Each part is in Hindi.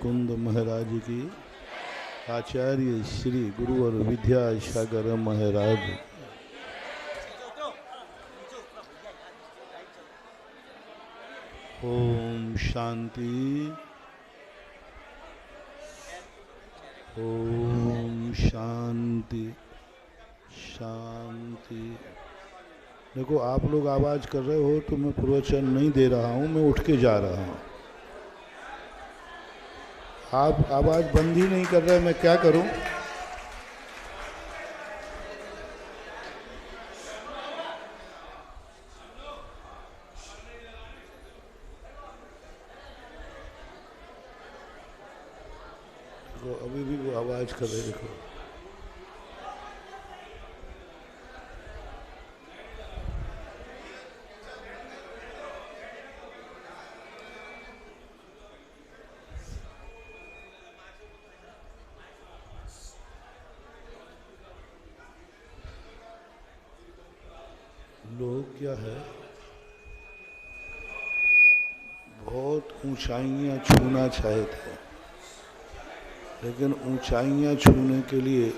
कुंद महाराज की, आचार्य श्री गुरुवर विद्यासागर महाराज। ओम शांति, ओम शांति शांति। देखो, आप लोग आवाज कर रहे हो तो मैं प्रवचन नहीं दे रहा हूँ, मैं उठ के जा रहा हूँ। आप आवाज बंद ही नहीं कर रहे, मैं क्या करूँ? देखो, अभी भी वो आवाज कर रहे, देखो। लोग क्या है, बहुत ऊंचाइयां छूना चाहते हैं, लेकिन ऊंचाइयां छूने के लिए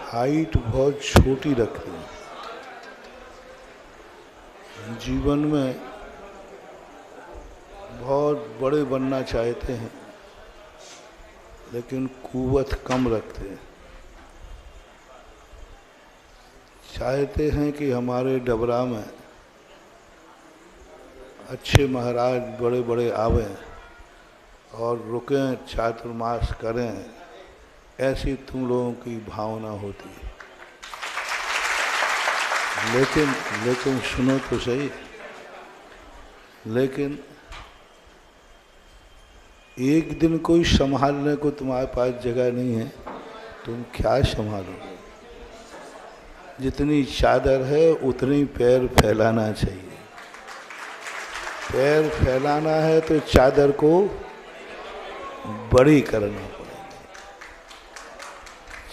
हाइट बहुत छोटी रखते हैं। जीवन में बहुत बड़े बनना चाहते हैं, लेकिन कुव्वत कम रखते हैं। चाहते हैं कि हमारे डबरा में अच्छे महाराज बड़े बड़े आवें और रुकें, चातुर्मास करें, ऐसी तुम लोगों की भावना होती है। लेकिन सुनो तो सही, लेकिन एक दिन कोई संभालने को तुम्हारे पास जगह नहीं है, तुम क्या संभालोगे? जितनी चादर है उतनी पैर फैलाना चाहिए। पैर फैलाना है तो चादर को बड़ी करना पड़ेगी।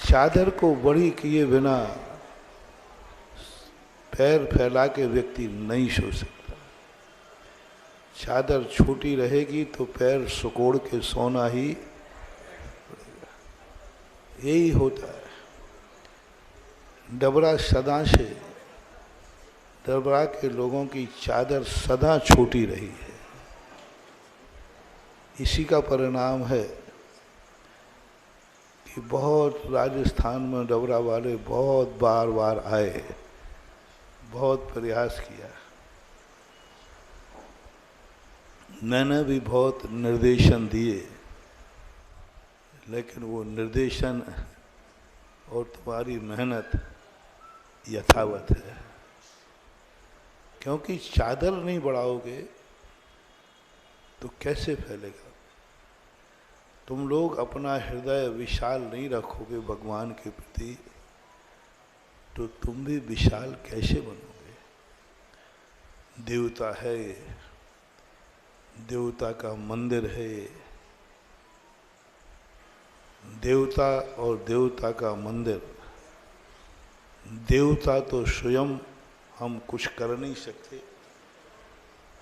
चादर को बड़ी किए बिना पैर फैला के व्यक्ति नहीं सो सकता। चादर छोटी रहेगी तो पैर सुकोड़ के सोना ही पड़ेगा। यही होता है। डबरा सदा से, डबरा के लोगों की चादर सदा छोटी रही है। इसी का परिणाम है कि बहुत राजस्थान में डबरा वाले बहुत बार बार आए, बहुत प्रयास किया। मैंने भी बहुत निर्देशन दिए, लेकिन वो निर्देशन और तुम्हारी मेहनत यथावत है। क्योंकि चादर नहीं बढ़ाओगे तो कैसे फैलेगा? तुम लोग अपना हृदय विशाल नहीं रखोगे भगवान के प्रति, तो तुम भी विशाल कैसे बनोगे? देवता है, देवता का मंदिर है। देवता और देवता का मंदिर। देवता तो स्वयं हम कुछ कर नहीं सकते।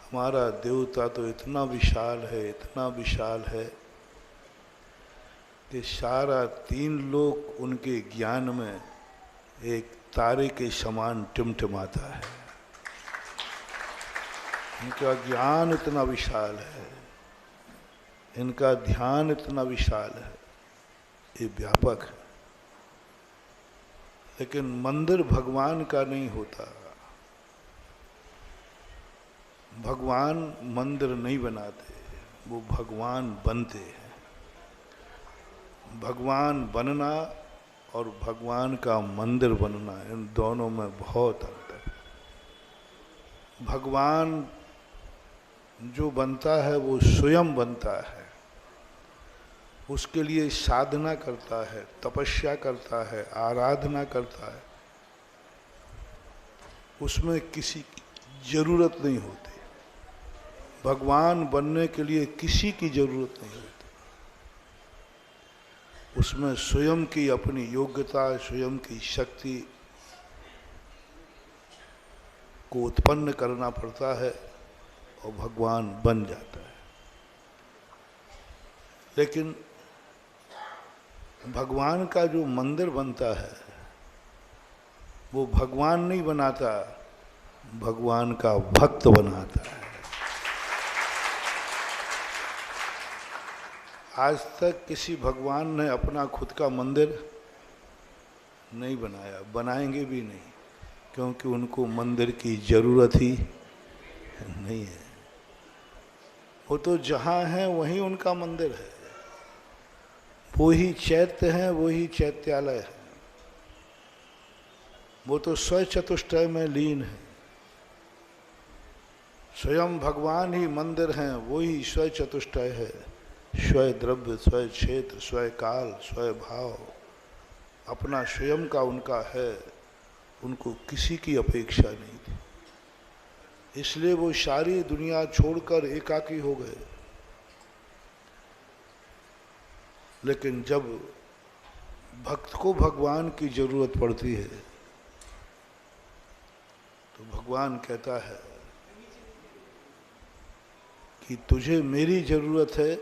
हमारा देवता तो इतना विशाल है, इतना विशाल है कि सारा 3 लोक उनके ज्ञान में एक तारे के समान टिमटिमाता है। इनका ज्ञान इतना विशाल है, इनका ध्यान इतना विशाल है, ये व्यापक है। लेकिन मंदिर भगवान का नहीं होता। भगवान मंदिर नहीं बनाते, वो भगवान बनते हैं। भगवान बनना और भगवान का मंदिर बनना, इन दोनों में बहुत अंतर है। भगवान जो बनता है वो स्वयं बनता है। उसके लिए साधना करता है, तपस्या करता है, आराधना करता है। उसमें किसी की जरूरत नहीं होती। भगवान बनने के लिए किसी की जरूरत नहीं होती। उसमें स्वयं की अपनी योग्यता, स्वयं की शक्ति को उत्पन्न करना पड़ता है और भगवान बन जाता है। लेकिन भगवान का जो मंदिर बनता है वो भगवान नहीं बनाता, भगवान का भक्त बनाता है। आज तक किसी भगवान ने अपना खुद का मंदिर नहीं बनाया, बनाएंगे भी नहीं, क्योंकि उनको मंदिर की जरूरत ही नहीं है। वो तो जहाँ है वहीं उनका मंदिर है, वो ही चैत्य है, वो ही चैत्यालय है, वो तो स्वयं चतुष्टय में लीन है। स्वयं भगवान ही मंदिर हैं, वो ही स्वयं चतुष्टय है। स्वयं द्रव्य, स्वयं क्षेत्र, स्वयं काल, स्वयं भाव, अपना स्वयं का उनका है, उनको किसी की अपेक्षा नहीं थी। इसलिए वो सारी दुनिया छोड़कर एकाकी हो गए। लेकिन जब भक्त को भगवान की जरूरत पड़ती है तो भगवान कहता है कि तुझे मेरी जरूरत है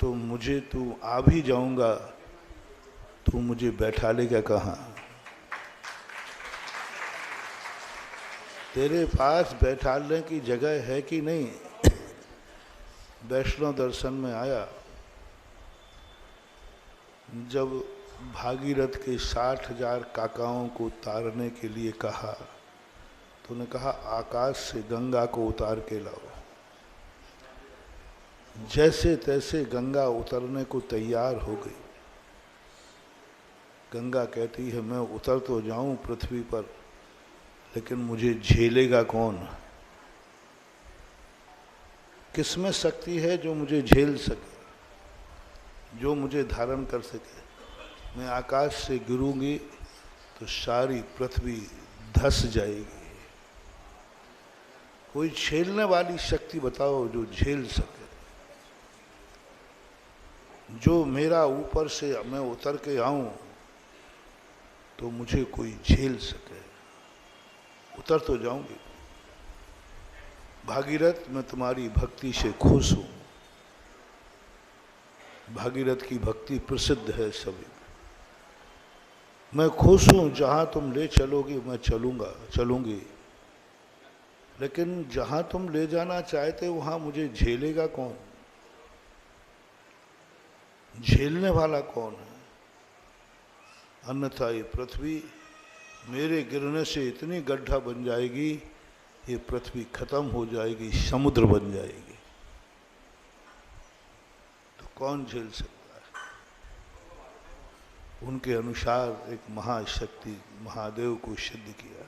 तो मुझे तू आ भी जाऊंगा, तू मुझे बैठा लेगा कहाँ? तेरे पास बैठाने की जगह है कि नहीं? वैष्णव दर्शन में आया, जब भागीरथ के 60,000 काकाओं को उतारने के लिए कहा तो उन्होंने कहा आकाश से गंगा को उतार के लाओ। जैसे तैसे गंगा उतरने को तैयार हो गई। गंगा कहती है मैं उतर तो जाऊं पृथ्वी पर, लेकिन मुझे झेलेगा कौन? किसमें शक्ति है जो मुझे झेल सके, जो मुझे धारण कर सके? मैं आकाश से गिरूंगी तो सारी पृथ्वी धस जाएगी। कोई झेलने वाली शक्ति बताओ जो झेल सके, जो मेरा ऊपर से मैं उतर के आऊं तो मुझे कोई झेल सके। उतर तो जाऊंगी। भागीरथ मैं तुम्हारी भक्ति से खुश हूं। भागीरथ की भक्ति प्रसिद्ध है सभी। मैं खुश हूं, जहां तुम ले चलोगी मैं चलूंगा, चलूंगी। लेकिन जहां तुम ले जाना चाहते वहां मुझे झेलेगा कौन? झेलने वाला कौन है? अन्यथा ये पृथ्वी मेरे गिरने से इतनी गड्ढा बन जाएगी, ये पृथ्वी खत्म हो जाएगी, समुद्र बन जाएगी। तो कौन झेल सकता है? उनके अनुसार एक महाशक्ति महादेव को सिद्ध किया।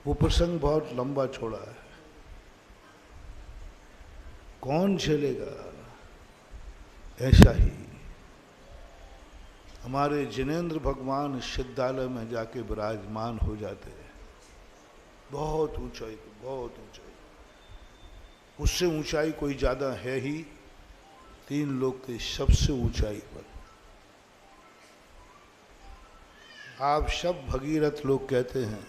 वो प्रसंग बहुत लंबा चौड़ा है। कौन झेलेगा? ऐसा ही हमारे जिनेंद्र भगवान सिद्धालय में जाके विराजमान हो जाते हैं। बहुत ऊंचाई पे, बहुत ऊंचाई, उससे ऊंचाई कोई ज्यादा है ही। 3 लोग थे सबसे ऊंचाई पर। आप सब भगीरथ लोग कहते हैं,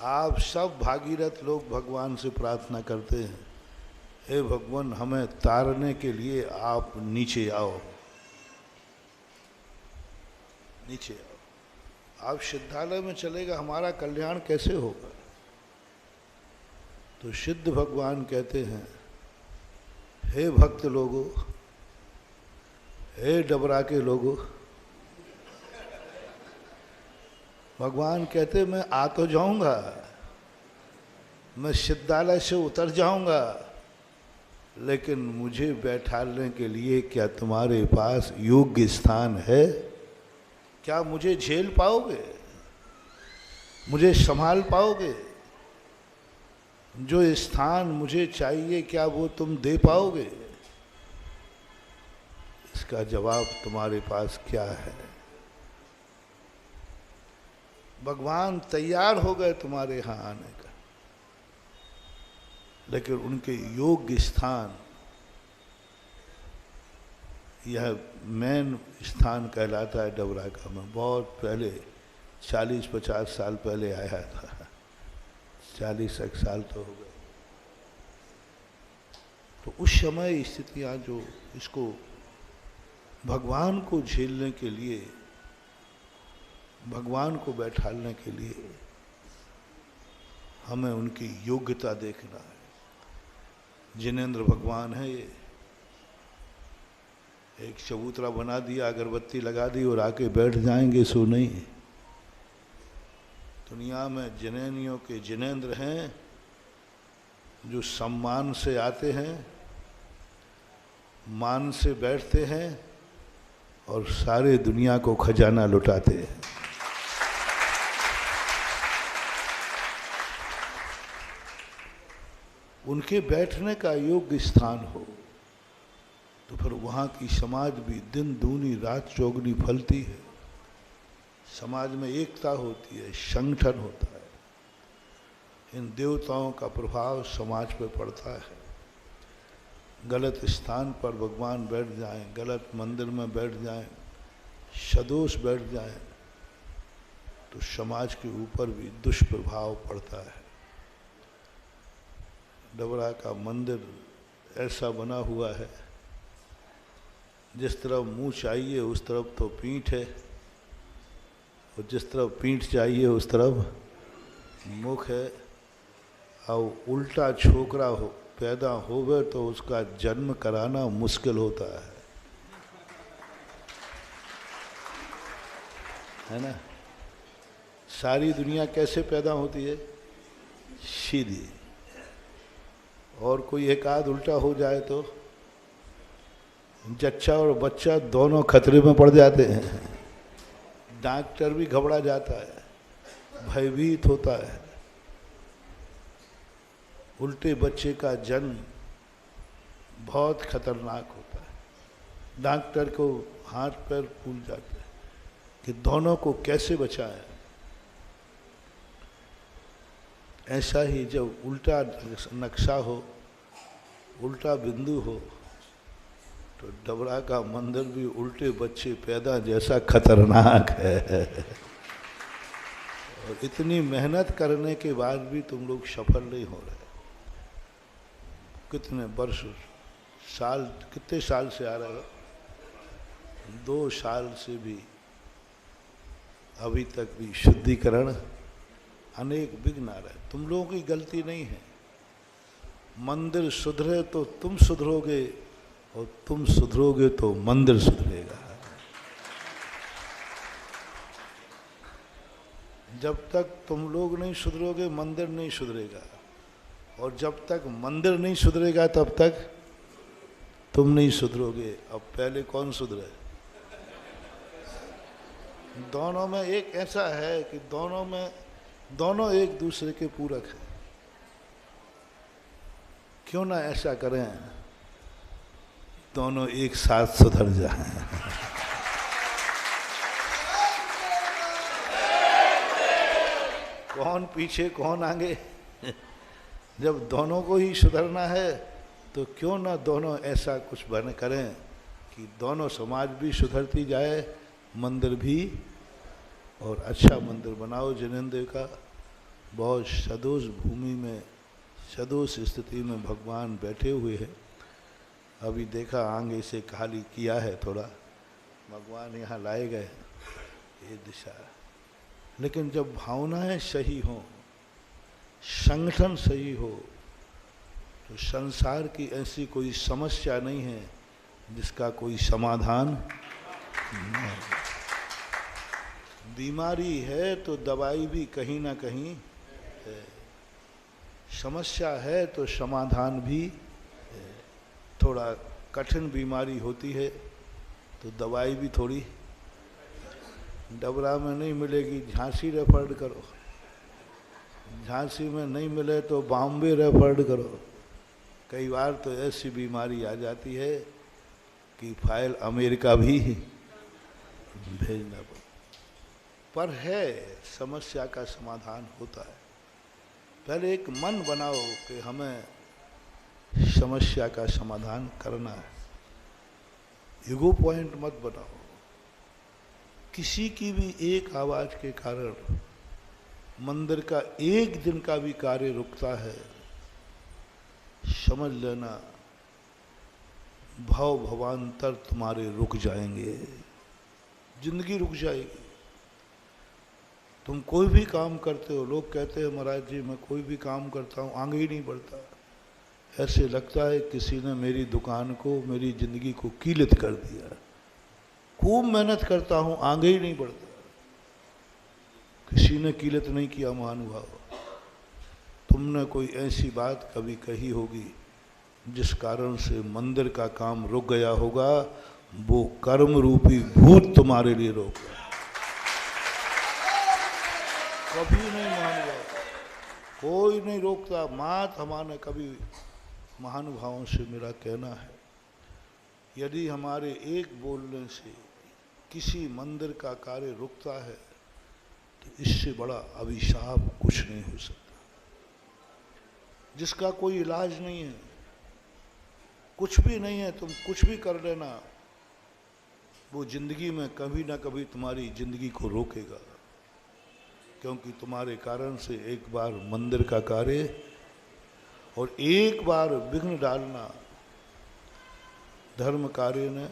आप सब भागीरथ लोग भगवान से प्रार्थना करते हैं, हे भगवान हमें तारने के लिए आप नीचे आओ, नीचे आओ। आप सिद्धालय में चलेगा, हमारा कल्याण कैसे होगा? तो सिद्ध भगवान कहते हैं, हे भक्त लोगों, हे डबरा के लोगों। भगवान कहते मैं आ तो जाऊंगा, मैं सिद्धालय से उतर जाऊंगा, लेकिन मुझे बैठाने के लिए क्या तुम्हारे पास योग्य स्थान है? क्या मुझे झेल पाओगे? मुझे संभाल पाओगे? जो स्थान मुझे चाहिए क्या वो तुम दे पाओगे? इसका जवाब तुम्हारे पास क्या है? भगवान तैयार हो गए तुम्हारे यहाँ आने का, लेकिन उनके योग्य स्थान, यह मेन स्थान कहलाता है डबरा का। मैं बहुत पहले 40-50 साल पहले आया था। 40 साल तो हो गए। तो उस समय स्थितियां जो इसको भगवान को झेलने के लिए, भगवान को बैठालने के लिए हमें उनकी योग्यता देखना है। जिनेंद्र भगवान है ये, एक चबूतरा बना दिया, अगरबत्ती लगा दी और आके बैठ जाएंगे, सो नहीं। दुनिया में जिनेंद्रियों के जिनेंद्र हैं जो सम्मान से आते हैं, मान से बैठते हैं और सारे दुनिया को खजाना लुटाते हैं। उनके बैठने का योग्य स्थान हो तो फिर वहाँ की समाज भी दिन दूनी रात चौगुनी फलती है। समाज में एकता होती है, संगठन होता है। इन देवताओं का प्रभाव समाज पर पड़ता है। गलत स्थान पर भगवान बैठ जाएं, गलत मंदिर में बैठ जाएं, सदोष बैठ जाएं, तो समाज के ऊपर भी दुष्प्रभाव पड़ता है। डबरा का मंदिर ऐसा बना हुआ है, जिस तरफ मुंह चाहिए उस तरफ तो पीठ है, और जिस तरफ पीठ चाहिए उस तरफ मुख है। और उल्टा छोकरा हो पैदा होवे तो उसका जन्म कराना मुश्किल होता है ना। सारी दुनिया कैसे पैदा होती है? सीधी। और कोई एक आध उल्टा हो जाए तो जच्चा और बच्चा दोनों खतरे में पड़ जाते हैं। डॉक्टर भी घबरा जाता है, भयभीत होता है। उल्टे बच्चे का जन्म बहुत खतरनाक होता है। डॉक्टर को हाथ पैर फूल जाते हैं कि दोनों को कैसे बचाएं। ऐसा ही जब उल्टा नक्शा हो, उल्टा बिंदु हो, तो डबरा का मंदिर भी उल्टे बच्चे पैदा जैसा खतरनाक है। और इतनी मेहनत करने के बाद भी तुम लोग सफल नहीं हो रहे। कितने वर्ष, साल, कितने साल से आ रहे हो? 2 साल से भी अभी तक भी शुद्धिकरण अनेक विघ्न आ रहे। तुम लोगों की गलती नहीं है। मंदिर सुधरे तो तुम सुधरोगे, और तुम सुधरोगे तो मंदिर सुधरेगा। जब तक तुम लोग नहीं सुधरोगे मंदिर नहीं सुधरेगा, और जब तक मंदिर नहीं सुधरेगा तब तक तुम नहीं सुधरोगे। अब पहले कौन सुधरे? दोनों में एक ऐसा है कि दोनों एक दूसरे के पूरक हैं। क्यों ना ऐसा करें, दोनों एक साथ सुधर जाएं। कौन पीछे कौन आगे? जब दोनों को ही सुधरना है तो क्यों ना दोनों ऐसा कुछ बन करें कि दोनों समाज भी सुधरती जाए, मंदिर भी, और अच्छा मंदिर बनाओ। जिनेंद्र का बहुत सदोष भूमि में, सदोष स्थिति में भगवान बैठे हुए हैं। अभी देखा आगे से खाली किया है थोड़ा, भगवान यहाँ लाए गए ये दिशा। लेकिन जब भावनाएं सही हों, संगठन सही हो, तो संसार की ऐसी कोई समस्या नहीं है जिसका कोई समाधान नहीं। बीमारी है तो दवाई भी कहीं ना कहीं है, समस्या है तो समाधान भी है। थोड़ा कठिन बीमारी होती है तो दवाई भी थोड़ी डबरा में नहीं मिलेगी, झांसी रेफर करो। झांसी में नहीं मिले तो बॉम्बे रेफर करो। कई बार तो ऐसी बीमारी आ जाती है कि फाइल अमेरिका भी भेजना पड़ता। पर है, समस्या का समाधान होता है। पहले एक मन बनाओ कि हमें समस्या का समाधान करना है। ईगो पॉइंट मत बनाओ। किसी की भी एक आवाज के कारण मंदिर का एक दिन का भी कार्य रुकता है, समझ लेना भव भवांतर तुम्हारे रुक जाएंगे, जिंदगी रुक जाएगी। तुम कोई भी काम करते हो, लोग कहते हैं महाराज जी मैं कोई भी काम करता हूँ आगे ही नहीं बढ़ता, ऐसे लगता है किसी ने मेरी दुकान को, मेरी जिंदगी को कीलित कर दिया। खूब मेहनत करता हूँ आगे ही नहीं बढ़ता, किसी ने कीलित नहीं किया। महानुभाव, तुमने कोई ऐसी बात कभी कही होगी जिस कारण से मंदिर का काम रुक गया होगा, वो कर्म रूपी भूत तुम्हारे लिए रोक गया। कभी नहीं महानुभाव, कोई नहीं रोकता। मात हमारे कभी महानुभावों से मेरा कहना है, यदि हमारे एक बोलने से किसी मंदिर का कार्य रुकता है तो इससे बड़ा अभिशाप कुछ नहीं हो सकता, जिसका कोई इलाज नहीं है, कुछ भी नहीं है। तुम कुछ भी कर लेना, वो जिंदगी में कभी ना कभी तुम्हारी जिंदगी को रोकेगा, क्योंकि तुम्हारे कारण से एक बार मंदिर का कार्य और एक बार विघ्न डालना। धर्म कार्य ने,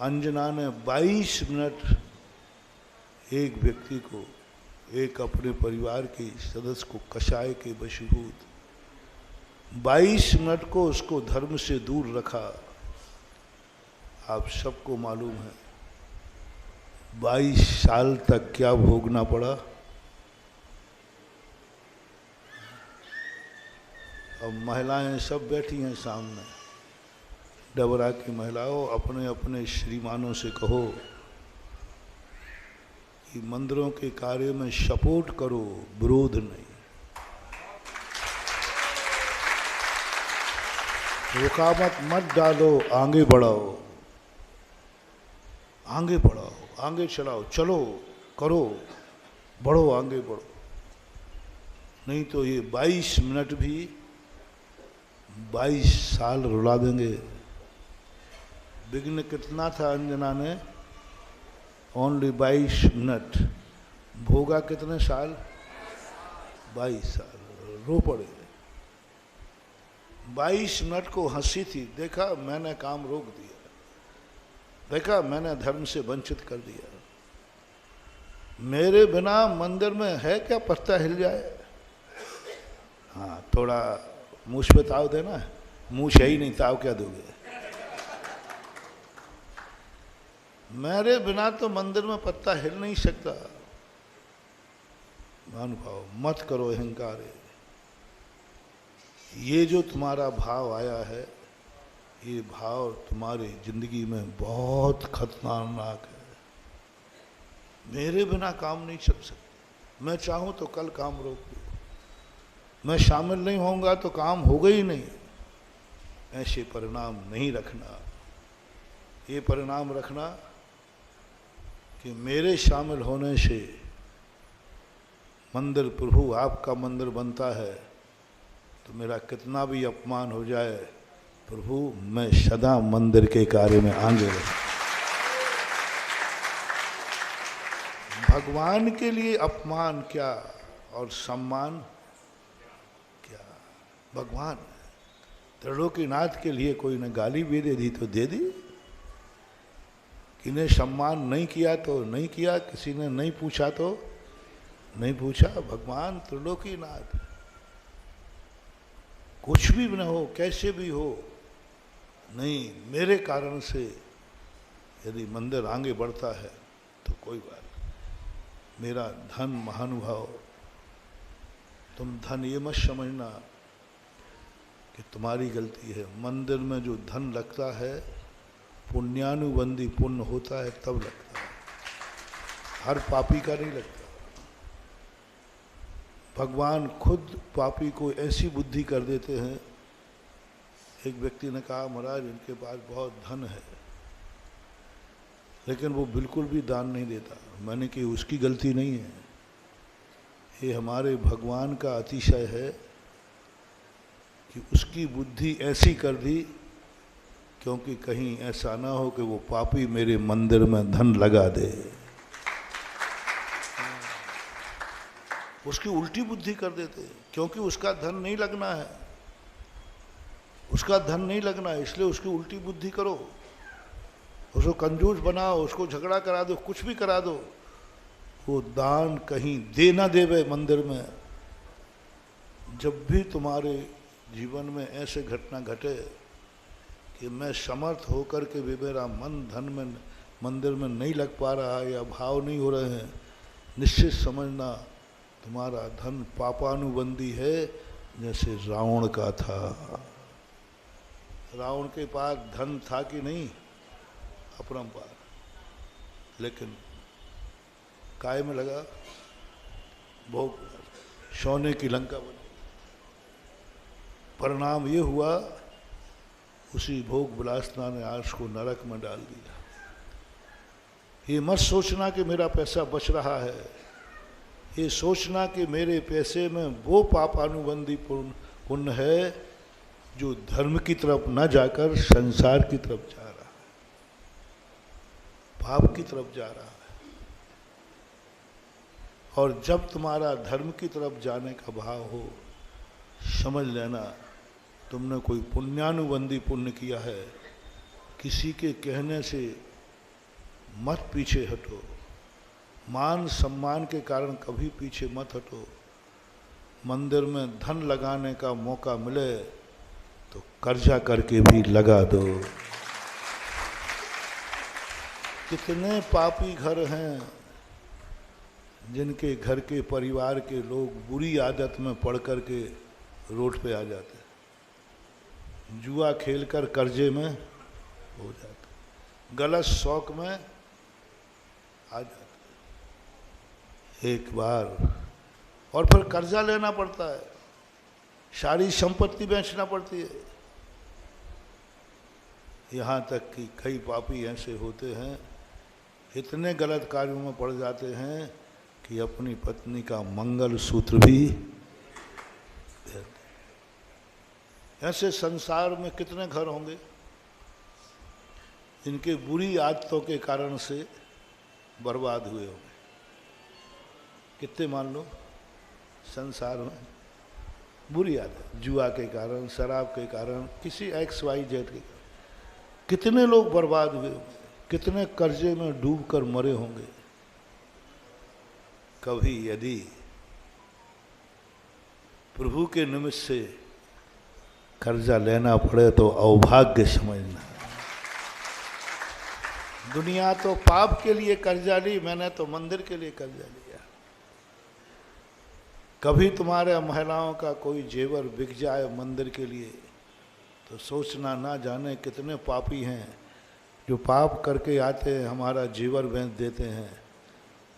अंजना ने 22 मिनट एक व्यक्ति को, एक अपने परिवार के सदस्य को कषाय के वशीभूत 22 मिनट को उसको धर्म से दूर रखा। आप सबको मालूम है 22 साल तक क्या भोगना पड़ा। अब महिलाएं सब बैठी हैं सामने, डबरा की महिलाओं, अपने अपने श्रीमानों से कहो कि मंदिरों के कार्य में सपोर्ट करो, विरोध नहीं। रुकावट मत डालो, आगे बढ़ाओ, आगे बढ़ाओ, आगे चलाओ, चलो करो, बढ़ो, आगे बढ़ो। नहीं तो ये 22 मिनट भी 22 साल रुला देंगे। विघ्न कितना था अंजना ने? Only 22 minute. भोगा कितने साल? 22 साल। रो पड़े। 22 मिनट को हंसी थी, देखा मैंने काम रोक दिया, देखा मैंने धर्म से वंचित कर दिया। मेरे बिना मंदिर में है क्या पत्ता हिल जाए? हाँ, थोड़ा मूछ पे ताव देना। मूछ है ही नहीं, ताव क्या दोगे? मेरे बिना तो मंदिर में पत्ता हिल नहीं सकता। महानुभाव, मत करो अहंकार। ये जो तुम्हारा भाव आया है, ये भाव तुम्हारी जिंदगी में बहुत खतरनाक है। मेरे बिना काम नहीं चल सकता। मैं चाहूं तो कल काम रोक दूं, मैं शामिल नहीं होऊंगा तो काम होगा ही नहीं। ऐसे परिणाम नहीं रखना। ये परिणाम रखना कि मेरे शामिल होने से मंदिर प्रभु आपका मंदिर बनता है तो मेरा कितना भी अपमान हो जाए, प्रभु मैं सदा मंदिर के कार्य में आगे रहूं। भगवान के लिए अपमान क्या और सम्मान क्या? भगवान त्रिलोकीनाथ के लिए कोई ने गाली भी दे दी तो दे दी, किन्हें सम्मान नहीं किया तो नहीं किया, किसी ने नहीं पूछा तो नहीं पूछा। भगवान त्रिलोकीनाथ, कुछ भी न हो, कैसे भी हो, नहीं मेरे कारण से यदि मंदिर आगे बढ़ता है तो कोई बात नहीं। मेरा धन महानुभाव, तुम धन ये मत समझना कि तुम्हारी गलती है। मंदिर में जो धन लगता है पुण्यानुबंधी पुण्य होता है तब लगता है, हर पापी का नहीं लगता। भगवान खुद पापी को ऐसी बुद्धि कर देते हैं। एक व्यक्ति ने कहा महाराज इनके पास बहुत धन है लेकिन वो बिल्कुल भी दान नहीं देता। मैंने कि उसकी गलती नहीं है, ये हमारे भगवान का अतिशय है कि उसकी बुद्धि ऐसी कर दी क्योंकि कहीं ऐसा ना हो कि वो पापी मेरे मंदिर में धन लगा दे। उसकी उल्टी बुद्धि कर देते, क्योंकि उसका धन नहीं लगना है, उसका धन नहीं लगना है, इसलिए उसकी उल्टी बुद्धि करो, उसको कंजूस बनाओ, उसको झगड़ा करा दो, कुछ भी करा दो, वो दान कहीं दे ना देवे मंदिर में। जब भी तुम्हारे जीवन में ऐसे घटना घटे कि मैं समर्थ होकर के भी मेरा मन धन में मंदिर में नहीं लग पा रहा है या भाव नहीं हो रहे हैं, निश्चित समझना तुम्हारा धन पापानुबंधी है, जैसे रावण का था। रावण के पास धन था कि नहीं, अपरंपार, लेकिन काय में लगा, भोग, सोने की लंका बनी। परिणाम ये हुआ, उसी भोग विलासना ने आर्ष को नरक में डाल दिया। ये मत सोचना कि मेरा पैसा बच रहा है, ये सोचना कि मेरे पैसे में वो पापानुबंधी पुण्य है जो धर्म की तरफ न जाकर संसार की तरफ जा रहा है, पाप की तरफ जा रहा है। और जब तुम्हारा धर्म की तरफ जाने का भाव हो, समझ लेना तुमने कोई पुण्यानुबंधी पुण्य किया है। किसी के कहने से मत पीछे हटो, मान सम्मान के कारण कभी पीछे मत हटो। मंदिर में धन लगाने का मौका मिले तो कर्जा करके भी लगा दो। कितने पापी घर हैं जिनके घर के परिवार के लोग बुरी आदत में पड़ कर के रोड पे आ जाते, जुआ खेलकर कर्जे में हो जाते, गलत शौक में आ जाते एक बार, और फिर कर्जा लेना पड़ता है, सारी संपत्ति बेचना पड़ती है। यहाँ तक कि कई पापी ऐसे होते हैं, इतने गलत कार्यों में पड़ जाते हैं कि अपनी पत्नी का मंगल सूत्र भी देते। ऐसे संसार में कितने घर होंगे जिनके बुरी आदतों के कारण से बर्बाद हुए होंगे। कितने मान लो संसार में बुरी आदत, जुआ के कारण, शराब के कारण, किसी XYZ के कारण कितने लोग बर्बाद हुए होंगे, कितने कर्जे में डूबकर मरे होंगे। कभी यदि प्रभु के निमित्त से कर्जा लेना पड़े तो अवभाग्य समझना। दुनिया तो पाप के लिए कर्जा ली, मैंने तो मंदिर के लिए कर्जा लिया। कभी तुम्हारे महिलाओं का कोई जेवर बिक जाए मंदिर के लिए तो सोचना, ना जाने कितने पापी हैं जो पाप करके आते हैं, हमारा जेवर बेच देते हैं।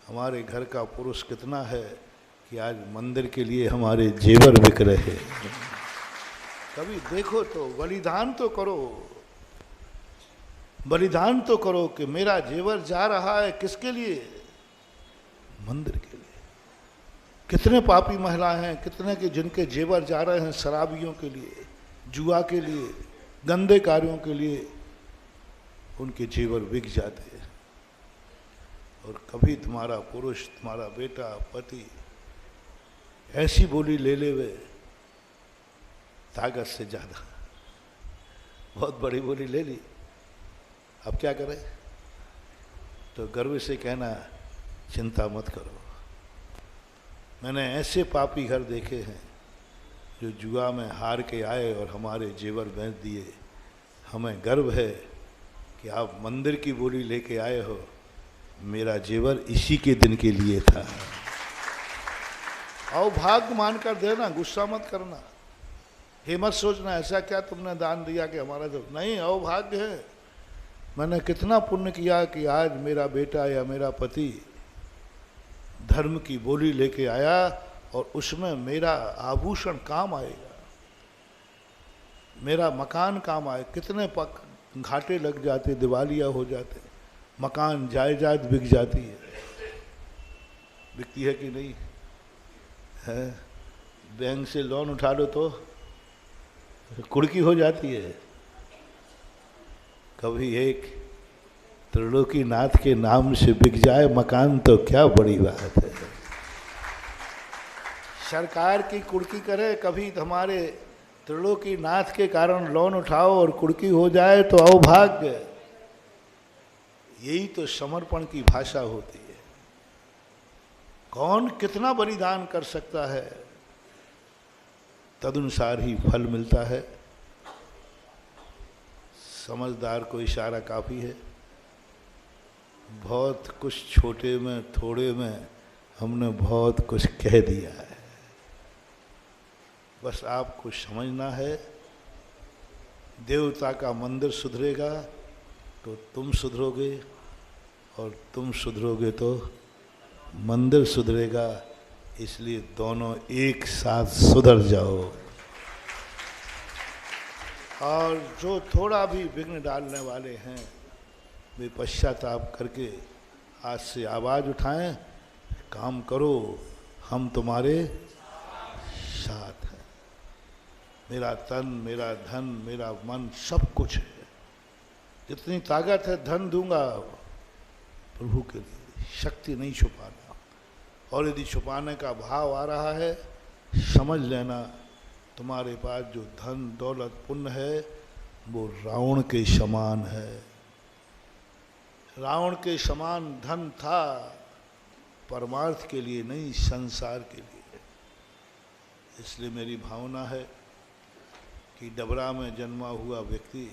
हमारे घर का पुरुष कितना है कि आज मंदिर के लिए हमारे जेवर बिक रहे हैं। कभी देखो तो बलिदान तो करो, बलिदान तो करो कि मेरा जेवर जा रहा है किसके लिए, मंदिर के लिए। कितने पापी महिलाएं हैं, कितने के जिनके जेवर जा रहे हैं शराबियों के लिए, जुआ के लिए, गंदे कार्यों के लिए, उनके जेवर बिक जाते हैं। और कभी तुम्हारा पुरुष, तुम्हारा बेटा, पति ऐसी बोली ले ले वे ताकत से ज़्यादा, बहुत बड़ी बोली ले ली, अब क्या करें? तो गर्व से कहना चिंता मत करो। मैंने ऐसे पापी घर देखे हैं जो जुआ में हार के आए और हमारे जेवर बेच दिए। हमें गर्व है कि आप मंदिर की बोली लेके आए हो, मेरा जेवर इसी के दिन के लिए था। अवभाग्य मानकर देना, गुस्सा मत करना। ये मत सोचना ऐसा क्या तुमने दान दिया कि हमारा जो नहीं, अवभाग्य है। मैंने कितना पुण्य किया कि आज मेरा बेटा या मेरा पति धर्म की बोली लेके आया और उसमें मेरा आभूषण काम आएगा, मेरा मकान काम आए। कितने घाटे लग जाते, दिवालिया हो जाते, मकान जायदाद बिक जाती है, बिकती है कि नहीं है? बैंक से लोन उठा लो तो कुड़की हो जाती है। कभी एक त्रिलोकीनाथ के नाम से बिक जाए मकान तो क्या बड़ी बात है। सरकार की कुर्की करे, कभी हमारे त्रिलोकी नाथ के कारण लोन उठाओ और कुर्की हो जाए तो अभाग्य। यही तो समर्पण की भाषा होती है। कौन कितना बलिदान कर सकता है, तदनुसार ही फल मिलता है। समझदार को इशारा काफ़ी है। बहुत कुछ छोटे में थोड़े में हमने बहुत कुछ कह दिया है। बस आपको समझना है, देवता का मंदिर सुधरेगा तो तुम सुधरोगे, और तुम सुधरोगे तो मंदिर सुधरेगा। इसलिए दोनों एक साथ सुधर जाओ। और जो थोड़ा भी विघ्न डालने वाले हैं वे पश्चाताप करके आज से आवाज़ उठाएं, काम करो, हम तुम्हारे साथ हैं। मेरा तन, मेरा धन, मेरा मन सब कुछ है। जितनी ताकत है धन दूंगा प्रभु के लिए, शक्ति नहीं छुपाना। और यदि छुपाने का भाव आ रहा है, समझ लेना तुम्हारे पास जो धन दौलत पुण्य है वो रावण के समान है। रावण के समान धन था, परमार्थ के लिए नहीं, संसार के लिए। इसलिए मेरी भावना है कि डबरा में जन्मा हुआ व्यक्ति,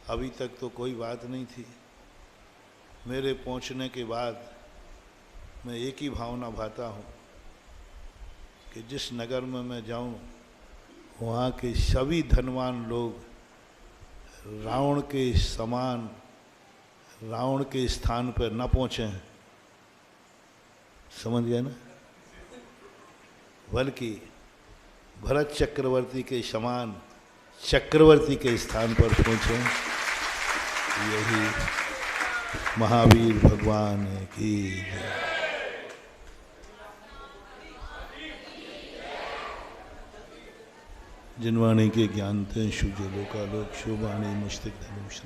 अभी तक तो कोई बात नहीं थी, मेरे पहुंचने के बाद मैं एक ही भावना भाता हूँ कि जिस नगर में मैं जाऊँ वहाँ के सभी धनवान लोग रावण के समान, रावण के स्थान पर न पहुँचें, समझ गए ना, बल्कि भरत चक्रवर्ती के समान चक्रवर्ती के स्थान पर पहुँचें। यही महावीर भगवान की जय। जिनवाणी के ज्ञानते शुभ लोकालोक शोभाणी मुस्तक धनुष।